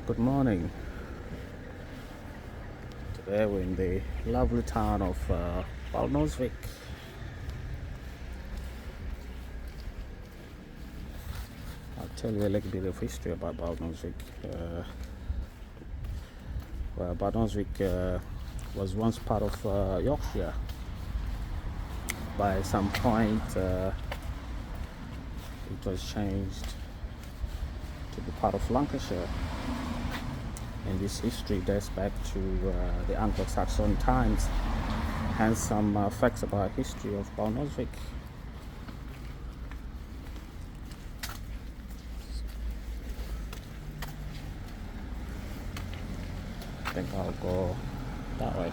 Good morning. Today we're in the lovely town of Barnoldswick. I'll tell you a little bit of history about Barnoldswick. Barnoldswick was once part of Yorkshire. By some point, it was changed to be part of Lancashire. And this history dates back to the Anglo-Saxon times. Hence some facts about history of Barnoldswick. I think I'll go that way.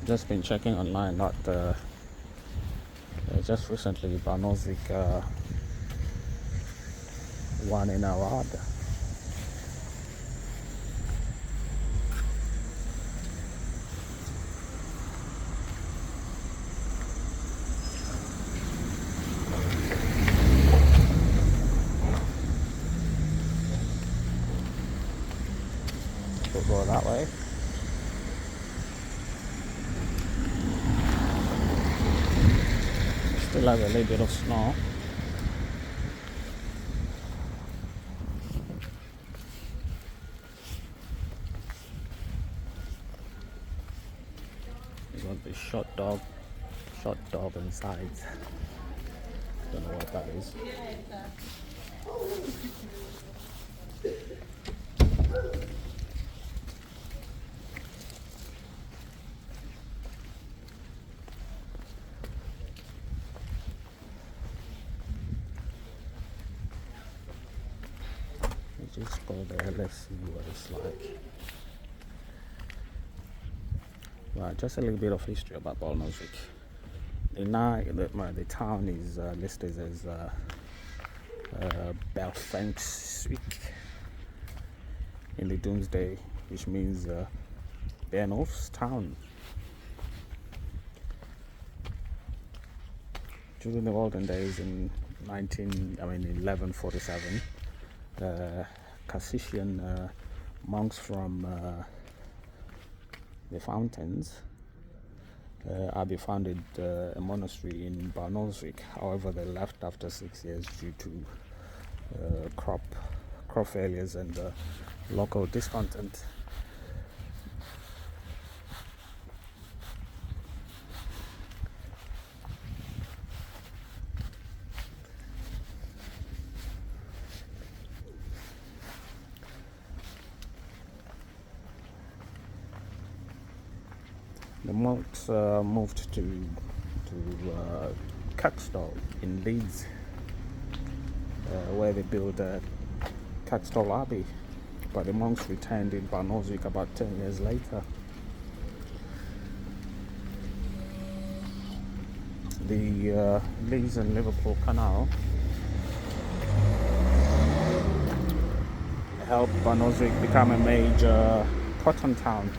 Just been checking online that just recently Barnoldswick won an award. We'll go that way. Still have a little bit of snow. There's going to be shot dog inside. Don't know what that is. Just go there, let's see what it's like. Right, just a little bit of history about Barnoldswick. The town is listed as Barnoldswick in the Doomsday, which means Barnolds town. During the olden days in 1147, Cassian monks from the Fountains Abbey founded a monastery in Barnoldswick. However, they left after 6 years due to crop failures and local discontent. The monks moved to Caxton in Leeds, where they built Caxton Abbey, but the monks returned in Barnoldswick about 10 years later. The Leeds and Liverpool Canal helped Barnoldswick become a major cotton town.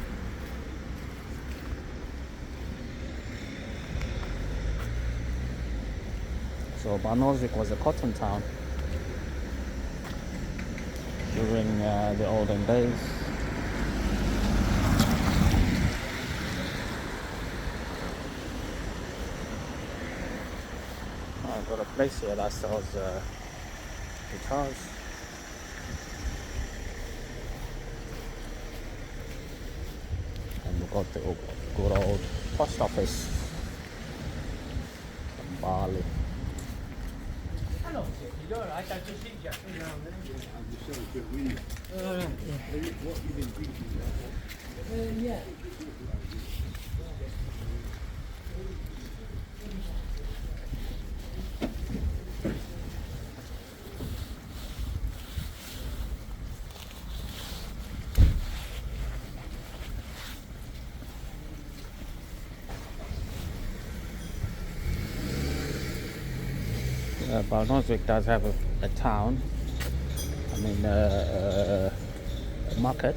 So Barnoldswick was a cotton town during the olden days. I've got a place here that sells guitars. And we've got the good old post office from Bali. You're all right, I just eat you. I'm just saying, but we, All right, what you've been drinking yeah. Barnoldswick does have a town, a market.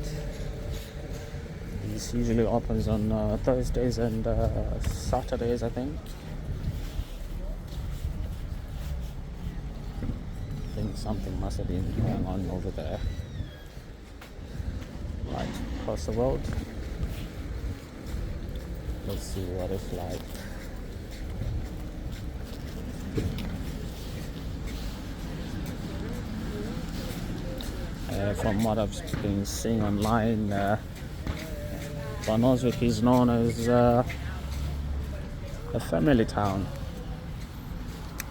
This usually opens on Thursdays and Saturdays, I think. think something must have been going on over there. Right, across the road. Let's see what it's like. From what I've been seeing online, Barnoldswick is known as a family town,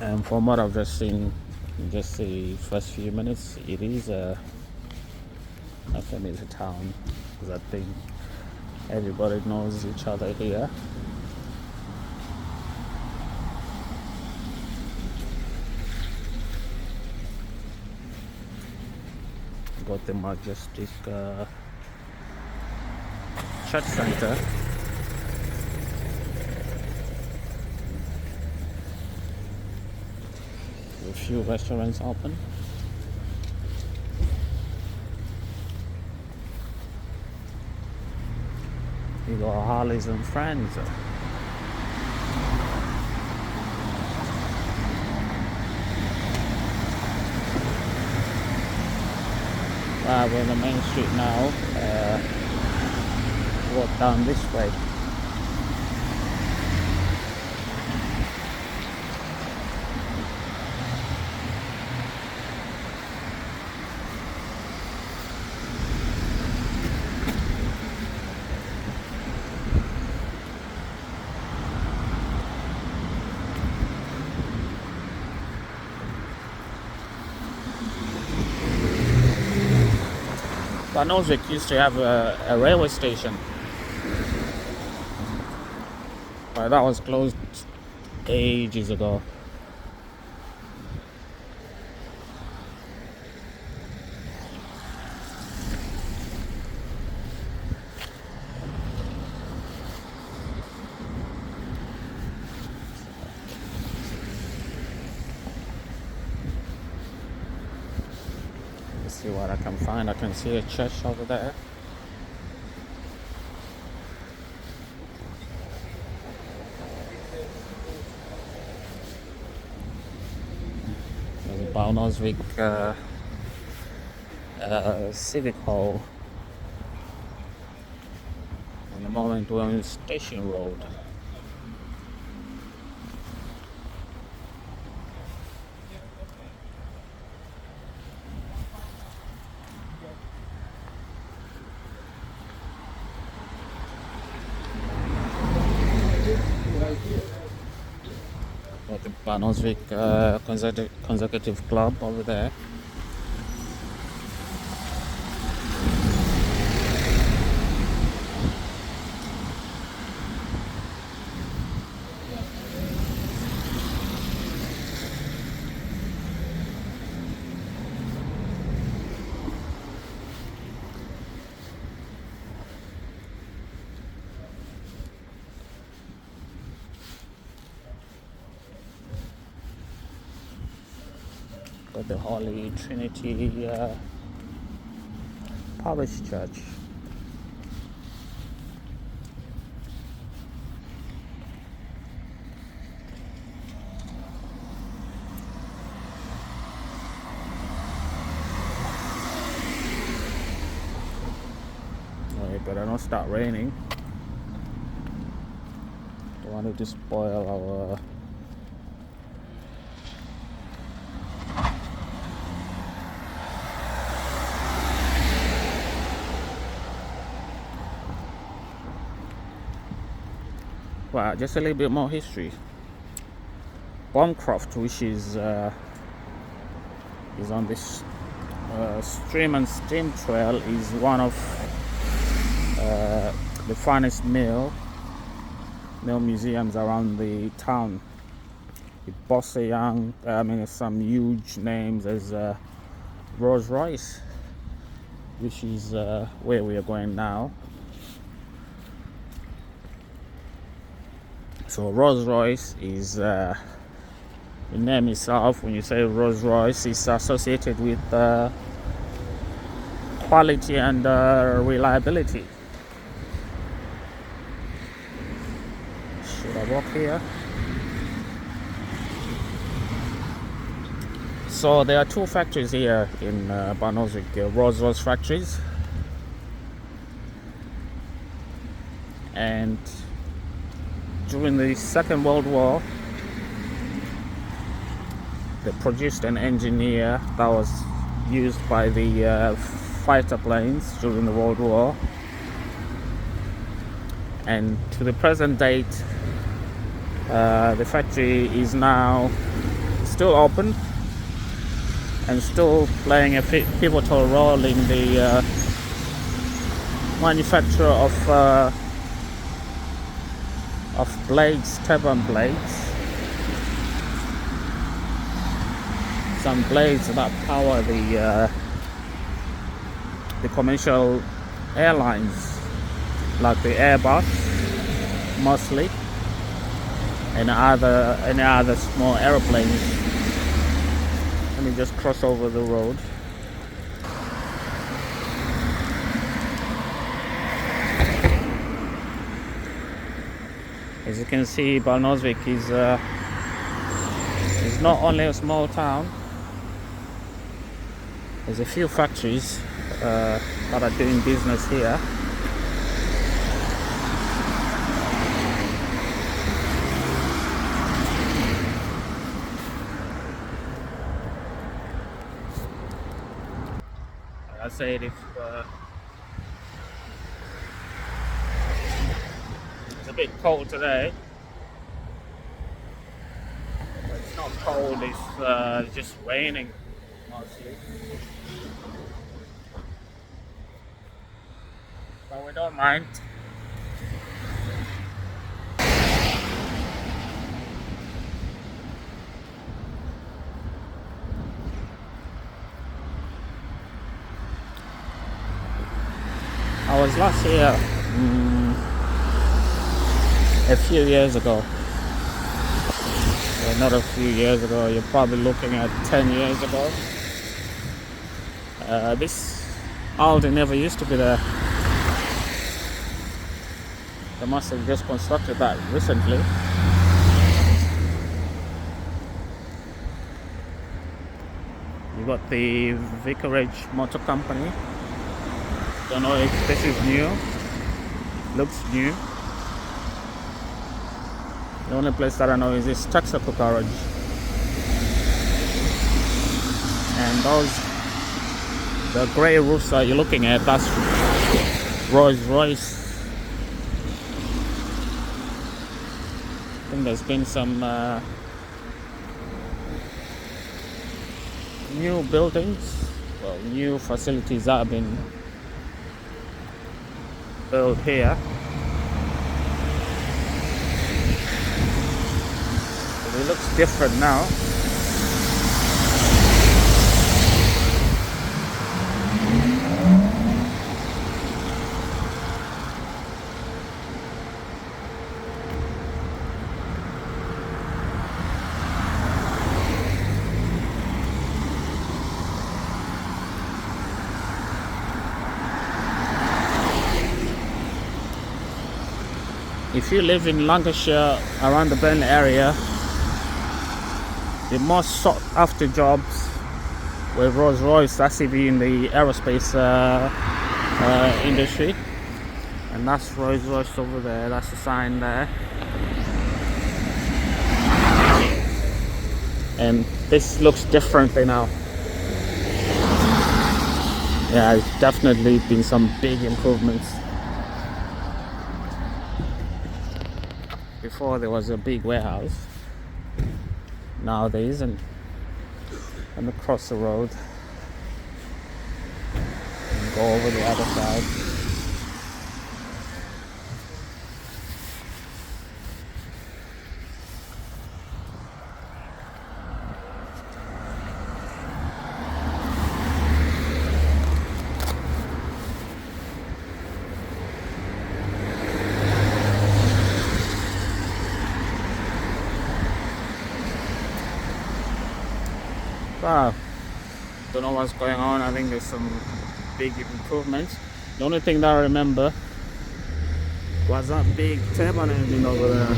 and from what I've just seen in just the first few minutes, it is a family town, because I think everybody knows each other here. Got the majestic church center. A few restaurants open. You got Harley's and Friends. We're on the main street now. Walk down this way. Barnoldswick used to have a railway station, but that was closed ages ago. See what I can find. I can see a church over there. There's a Barnoldswick Civic Hall. At the moment we're on Station Road. Got the Barnoldswick Consecutive Club over there. Got the Holy Trinity Parish Church. It better not start raining. Don't want it to spoil our Well, just a little bit more history. Bancroft, which is on this stream and steam trail, is one of the finest mill museums around the town. It boasts some huge names as Rolls-Royce, which is where we are going now. So Rolls-Royce is the name itself. When you say Rolls-Royce, it's associated with quality and reliability. Should I walk here? So there are two factories here in Barnoldswick, Rolls-Royce factories, and during the Second World War they produced an engineer that was used by the fighter planes during the World War, and to the present date the factory is now still open and still playing a pivotal role in the manufacture of blades, turbine blades. Some blades that power the commercial airlines like the Airbus mostly, and any other small aeroplanes. Let me just cross over the road. As you can see, Barnoldswick is not only a small town. There's a few factories that are doing business here. I said it's a bit cold today. But it's not cold, it's just raining mostly. But we don't mind. I was last here a few years ago. Well, not a few years ago, you're probably looking at 10 years ago. This Aldi never used to be there. They must have just constructed that recently. You got the Vicarage Motor Company. Don't know if this is new. Looks new. The only place that I know is this Texaco garage. And the grey roofs that you're looking at, that's Rolls-Royce. I think there's been some new buildings, well, new facilities that have been built here. It looks different now. If you live in Lancashire, around the Pendle area, the most sought after jobs with Rolls-Royce, that's if you're in the aerospace industry. And that's Rolls-Royce over there, that's the sign there. And this looks differently now. Yeah, there's definitely been some big improvements. Before there was a big warehouse, now there isn't. And across the road and go over the other side. Wow, don't know what's going on. I think there's some big improvements. The only thing that I remember was that big turbine engine over there.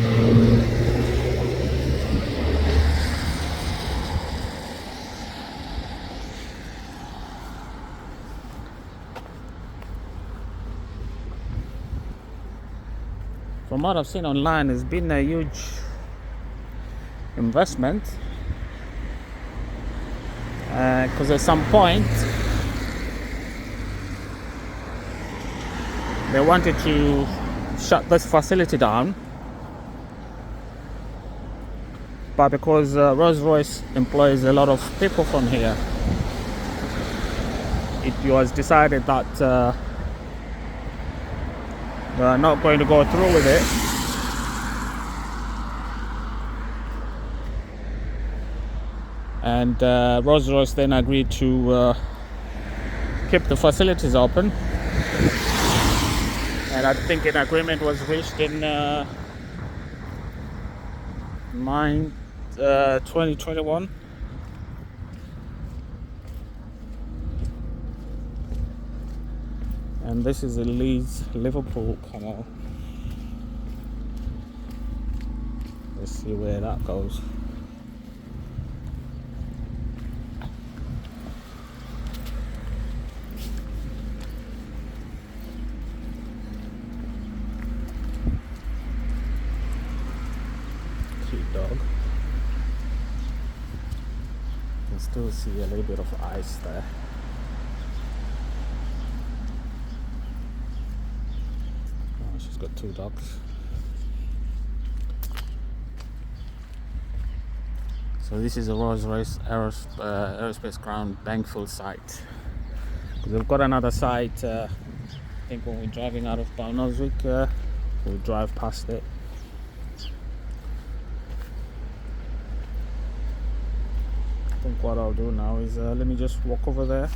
from what I've seen online, it's been a huge investment. Because at some point they wanted to shut this facility down, but because Rolls-Royce employs a lot of people from here, it was decided that they're not going to go through with it. And Rolls-Royce then agreed to keep the facilities open. And I think an agreement was reached in 2021. And this is the Leeds Liverpool Canal. Let's see where that goes. Cute dog. You can still see a little bit of ice there. She's got two dogs. So this is a Rolls-Royce aerospace ground Bankfield site. We've got another site. I think when we're driving out of Barnoldswick, we'll drive past it. I think what I'll do now is let me just walk over there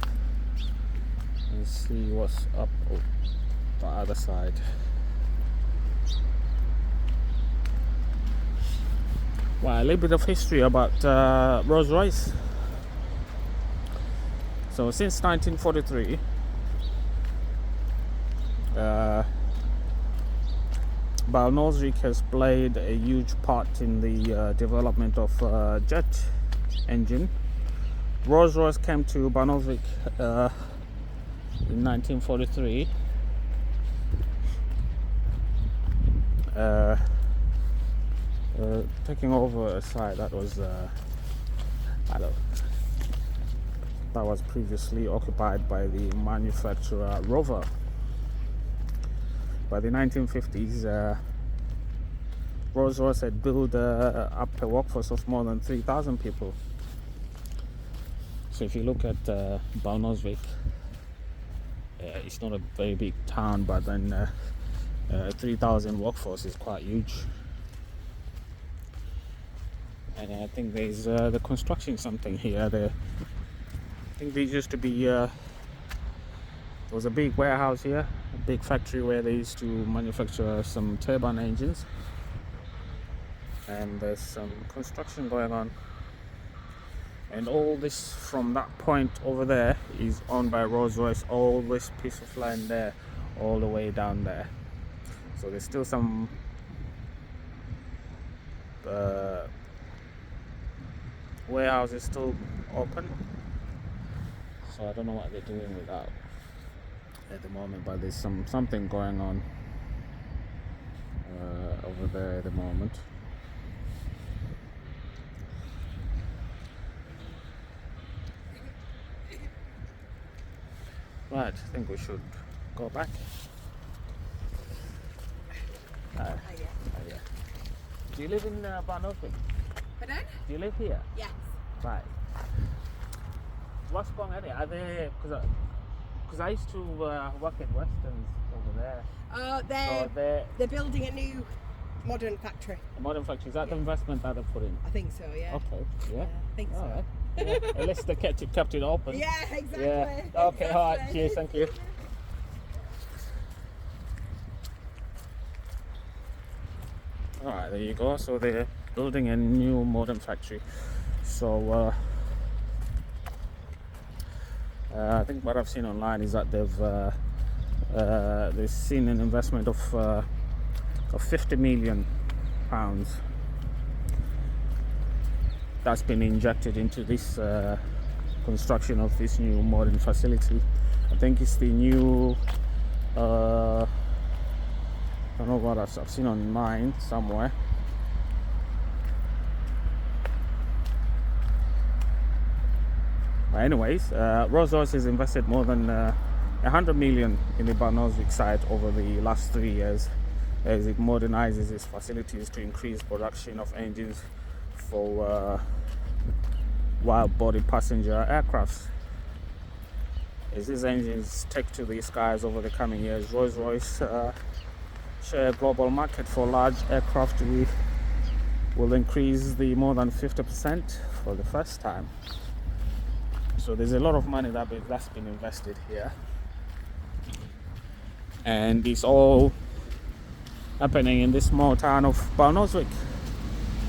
and see what's up the other side. Well, a little bit of history about Rolls-Royce. So since 1943, Barnoldswick has played a huge part in the development of jet engine. Rolls-Royce came to Barnoldswick in 1943. Taking over a site that was that was previously occupied by the manufacturer Rover. By the 1950s, Rolls-Royce had built up a workforce of more than 3,000 people. So if you look at Barnoldswick, it's not a very big town, but then 3,000 workforce is quite huge. And I think there's the construction something here. I think there used to be there was a big warehouse here, a big factory where they used to manufacture some turbine engines. And there's some construction going on. And all this from that point over there is owned by Rolls-Royce. All this piece of land there, all the way down there. So there's still some warehouse is still open, so I don't know what they're doing with that at the moment, but there's something going on over there at the moment. Right, I think we should go back. Hiya. Yeah. Do you live in Barnoldswick? Pardon? Do you live here? Yes. Right. What's going on here? Are they, because I used to work at Weston's over there. Oh, So they're building a new modern factory. a modern factory. Is that the investment that they put in? I think so, yeah. Okay. Yeah. I think so. All right. Yeah. At least they kept it open. Yeah, exactly. Yeah. Okay. All right. Exactly. Cheers. Thank you. All right. There you go. So they're building a new modern factory. So I think what I've seen online is that they've seen an investment of £50 million that's been injected into this construction of this new modern facility. I think it's the new don't know what I've seen on mine somewhere. But anyways, Rolls-Royce has invested more than 100 million in the Barnoldswick site over the last 3 years as it modernizes its facilities to increase production of engines for wide-body passenger aircrafts. As these engines take to the skies over the coming years, Rolls-Royce share a global market for large aircraft will increase the more than 50% for the first time. So there's a lot of money that's been invested here, and it's all happening in this small town of Barnoldswick.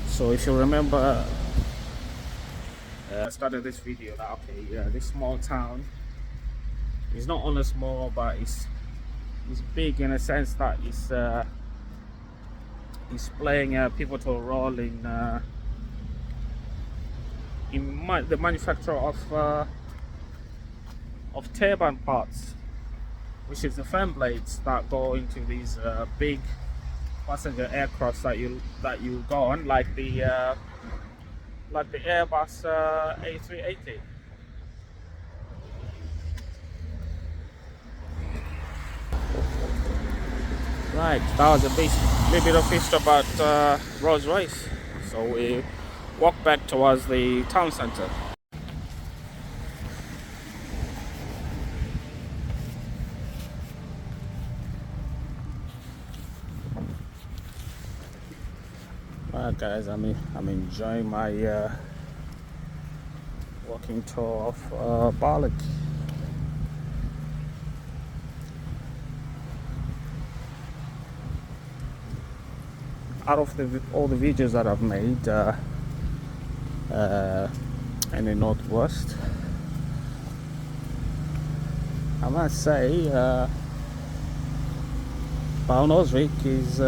So if you remember, I started this video that this small town is not only small, but it's big in a sense that it's playing a pivotal role in the manufacture of turbine parts, which is the fan blades that go into these big passenger aircrafts that you go on, like the Airbus A380. Right, that was a little bit of history about Rolls-Royce. So we walk back towards the town centre. Alright guys, I'm enjoying my walking tour of Barnoldswick. Out of all the videos that I've made in the northwest, I must say Barnoldswick is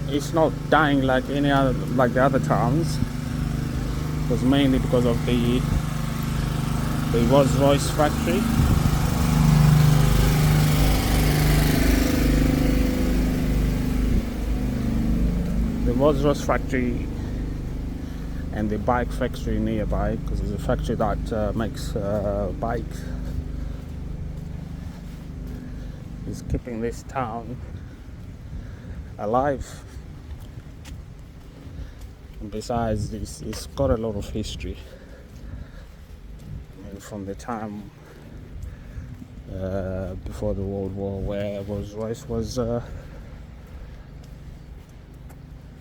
it's not dying like the other towns, because mainly because of the Rolls-Royce factory. The Rolls-Royce factory and the bike factory nearby, because it's a factory that makes bikes, is keeping this town alive. And besides, it's got a lot of history. And from the time before the World War, where Rolls-Royce was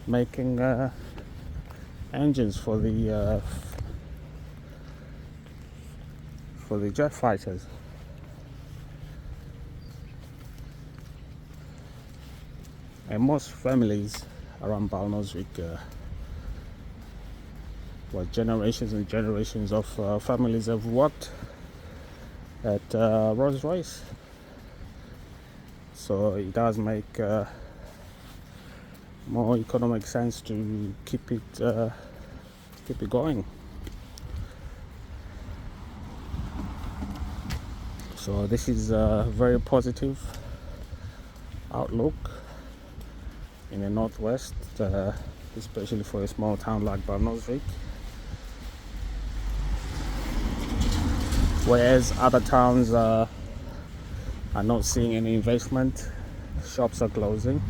making engines for the jet fighters. And most families around Barnoldswick, generations and generations of families have worked at Rolls-Royce. So it does make more economic sense to keep it going. So this is a very positive outlook in the northwest, especially for a small town like Barnoldswick, whereas other towns are not seeing any investment. Shops are closing,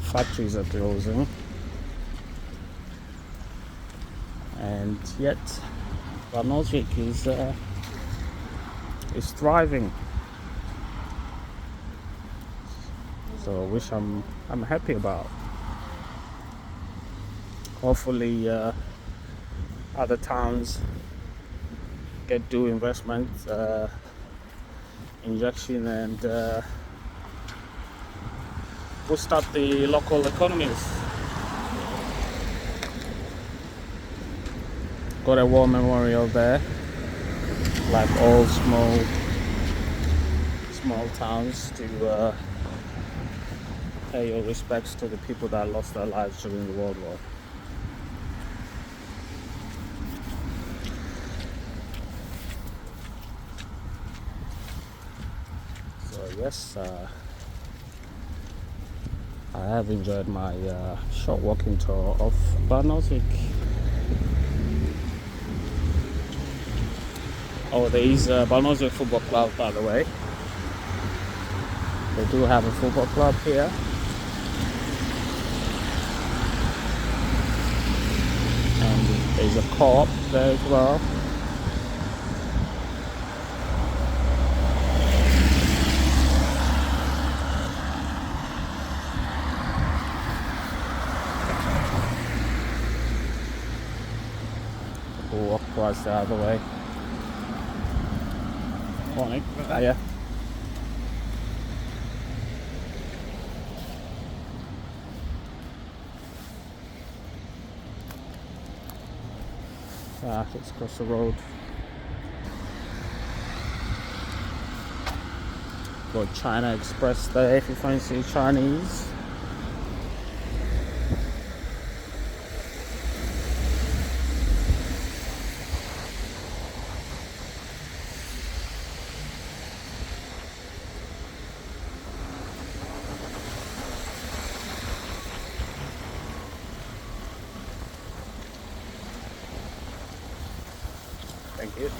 factories are closing, and yet Barnoldswick is thriving. So which I'm happy about. Hopefully other towns do investment injection and boost up the local economies. Got a war memorial there, like all small towns, to pay your respects to the people that lost their lives during the World War. yes, I have enjoyed my short walking tour of Barnoldswick. Oh, there is Barnoldswick Football Club, by the way. They do have a football club here. And there's a co-op there as well. We'll walk across the other way. Morning. Hiya. Let's cross the road. Got China Express there if you fancy Chinese. Thank you.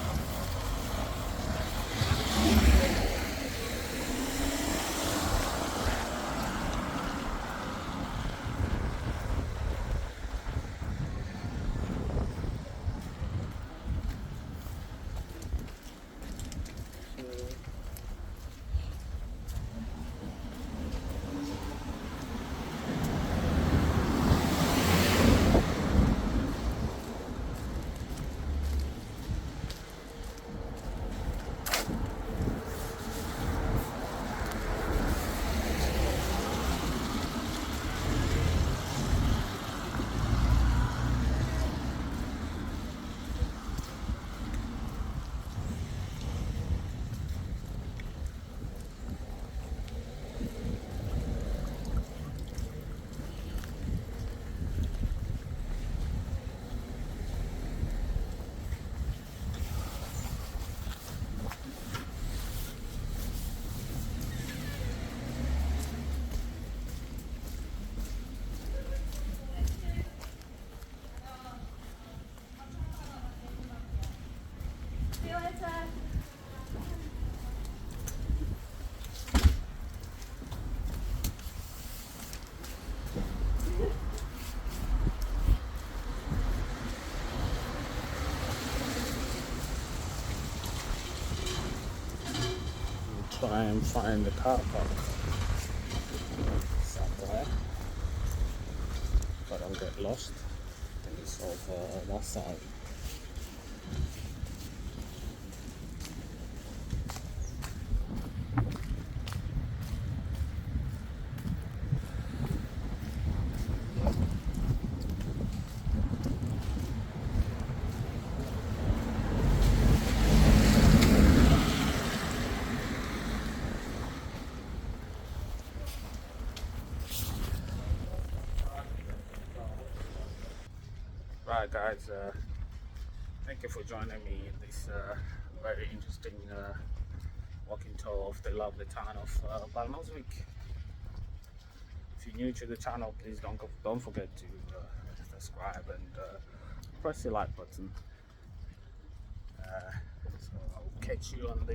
Try and find the car park somewhere, but I'll get lost. I think it's over that side. Right guys, thank you for joining me in this very interesting walking tour of the lovely town of Barnoldswick. If you're new to the channel, please don't forget to subscribe and press the like button. So I'll catch you on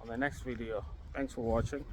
the next video. Thanks for watching.